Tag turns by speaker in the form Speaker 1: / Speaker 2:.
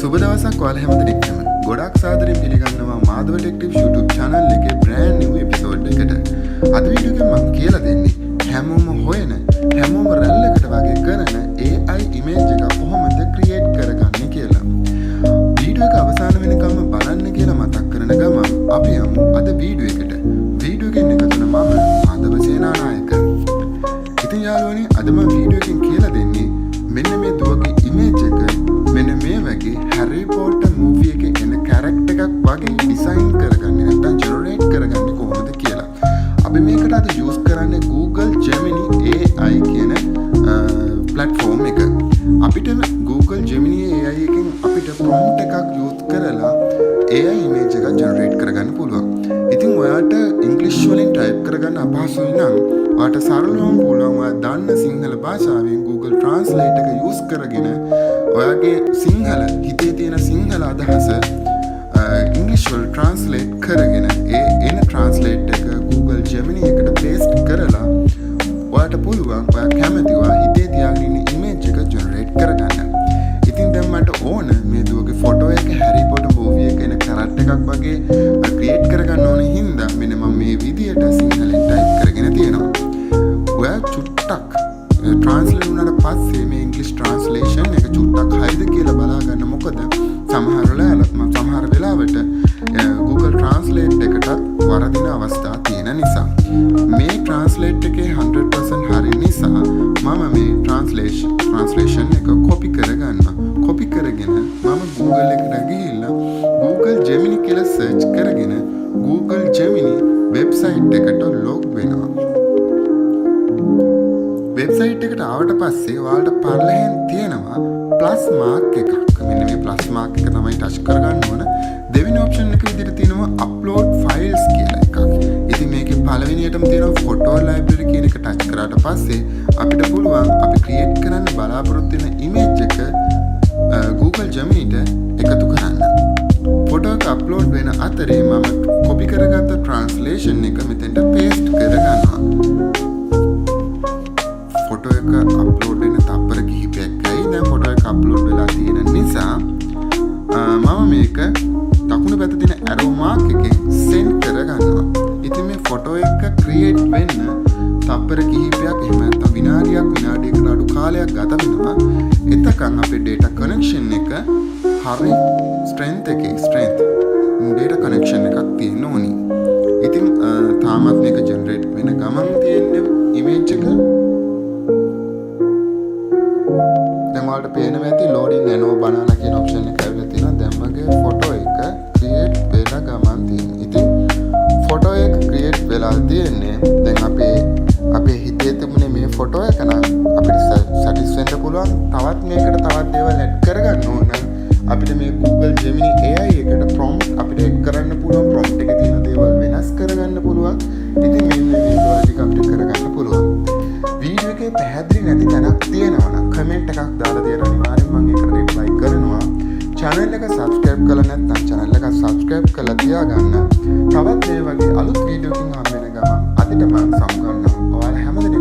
Speaker 1: සුබ දවසක් ඔයාලා හැමදෙනෙක්ටම. ගොඩක් සාදරයෙන් පිළිගන්නවා මාධව ටෙක්ටිව් YouTube channel එකේ brand new episode එකට. අද වීඩියෝ එකෙන් මම කියලා දෙන්නේ හැමෝම හොයන හැමෝම රැල්ලකට වගේ කරන AI image එකක් කොහොමද create කරගන්නේ කියලා. වීඩියෝ එක අවසාන වෙනකම් බලන්න කියලා මතක් කරන ගමන් අපි යමු අද වීඩියෝ එකට. වීඩියෝ එකෙන් එකතු වෙන මම මාධව සේනානායක. ඉතින් යාළුවනේ අද මම වීඩියෝ එකෙන් කියලා දෙන්නේ මෙන්න මේ දුවගේ image එක මෙන්න මේ වගේ හැරි පොටර් මූවි එකේ එන කැරක්ටර් එකක් වගේ ඩිසයින් කරගන්නේ නැත්නම් ජෙනරේට් කරගන්නේ කොහොමද කියලා. අපි මේකට අද යූස් කරන්නේ Google Gemini AI කියන platform එක. අපිට Google Gemini AI එකෙන් අපිට prompt එකක් යූස් කරලා AI image එකක් ජෙනරේට් කරගන්න පුළුවන්. ඉතින් ඔයාට ඉංග්‍රීසි වලින් ටයිප් කරගන්න අපහසුයි නම් ඔයාට සරලවම පුළුවන් ඔයා දන්න සිංහල භාෂාවෙන් Google Translate එක යූස් කරගෙන ඔයාගේ සිංහල හිතේ තියෙන සිංහල අදහස ඉංග්‍රීසි වලට ට්‍රාන්ස්ලේට් කරගෙන ඒ එන ට්‍රාන්ස්ලේට් එක Google Gemini එකට පේස්ට් කරලා ඔයාට පුළුවන් ඔයා කැමති ඔයා හිතේ තියාගෙන ඉන්න ඉමේජ් එක ජෙනරේට් කරගන්න. ඉතින් දැන් මට ඕන මේ දුවගේ ෆොටෝ එක හැරි පොටර් මූවි එකේ එන කැරක්ටර් එකක් වගේ ක්‍රියේට් කරගන්න ඕන හින්දා මෙන්න මම මේ විදියට සිංහලෙන් ටයිප් කරගෙන තියෙනවා. ඔයා චුට්ටක් ට්‍රාන්ස්ලේට් වුණාට පස්සේ මේ ඉංග්‍රීසි ට්‍රාන්ස්ලේෂන් එක චුට්ටක් හරිද කියලා බලා ගන්න. මොකද සමහර වෙලාවට Google Translate එකටත් වරදින අවස්ථා තියෙන නිසා. මේ ට්‍රාන්ස්ලේට් එකේ 100% හරි නිසා මම මේ ට්‍රාන්ස්ලේෂන් එක කොපි කරගන්නවා. කොපි කරගෙන මම Google එකට ගිහිල්ලා Google Gemini කියලා සර්ච් කරගෙන Google Gemini වෙබ්සයිට් එකට ලොග් වෙනවා. වෙබ්සයිට් එකට ආවට පස්සේ ඔයාලට පරලෙහෙන් තියෙනවා ප්ලස් මාක් එකක්. මෙන්න මේ ප්ලස් මාක් එක තමයි ටච් කරගන්න ඕන. දෙවෙනි ඔප්ෂන් එක විදිහට තියෙනවා අප්ලෝඩ් ෆයිල්ස් කියලා එකක්. ඉතින් මේකේ පළවෙනියටම තියෙනවා ෆොටෝ ලයිබ්‍රරි කියන එක ටච් කරාට පස්සේ අපිට පුළුවන් අපි ක්‍රියේට් කරන්න බලාපොරොත්තු වෙන ඉමේජ් එක Google Geminiට එකතු කරන්න. ෆොටෝ එක අප්ලෝඩ් වෙන අතරේ මම කොපි කරගත්ත ට්‍රාන්ස්ලේෂන් එක මෙතෙන්ට පේස්ට් කරගන්නවා. ෆොටෝ එක අප්ලෝඩ් වෙන තප්පර කිහිපයක්යි දැන් ෆොටෝ එක අප්ලෝඩ් වෙලා තියෙන නිසා මම මේක දකුණු පැත්තේ තියෙන arrow mark එකෙන් send කරගන්නවා. ඉතින් මේ ෆොටෝ එක ක්‍රියේට් වෙන්න තප්පර කිහිපයක් එහෙම නැත්නම් විනාඩියකට අඩු කාලයක් ගත වෙනවා. එතකන් අපේ data connection එක හරි strength data connection එකක් තියෙන්න ඕනි. ඉතින් තාමත් මේක generate වෙන ගමන් තියෙන image එක ඔයාලට පේනවා ඇති loading nano banana කියන option එක ඇවිල්ලා තියෙනවා. දැන් මගේ ෆොටෝ එක create වෙලා ගමන් තියෙනවා. ඉතින් ෆොටෝ එක create වෙලා තියෙන්නේ දැන් අපේ හිතේ තිබුණේ මේ ෆොටෝ එක නම් අපිට satisfy වෙන්න පුළුවන්. තවත් මේකට තවත් දේවල් add කරගන්න ඕන. අපිට මේ Google Gemini AI එකට prompt අපිට add කරන්න පුළුවන්. prompt එකේ තියෙන දේවල් වෙනස් කරගන්න පුළුවන්. ඉතින් මෙන්න මේ දේවල් ටික අපිට කරගන්න පුළුවන්. වීඩියෝ එකේ පැහැදිලි නැති තැනක් තියෙනවා නම් කමෙන්ට් එකක් දාලා දෙන්න අනිවාර්යෙන් මම ඒකට රිප්ලයි කරනවා. channel එක subscribe කරලා නැත්නම් channel එක subscribe කරලා තියාගන්න. තවත් මේ වගේ අලුත් වීඩියෝ එකකින් හම්බ වෙන ගමන් අදිට මම සමු ගන්නවා. ඔයාලා හැමදෙනාම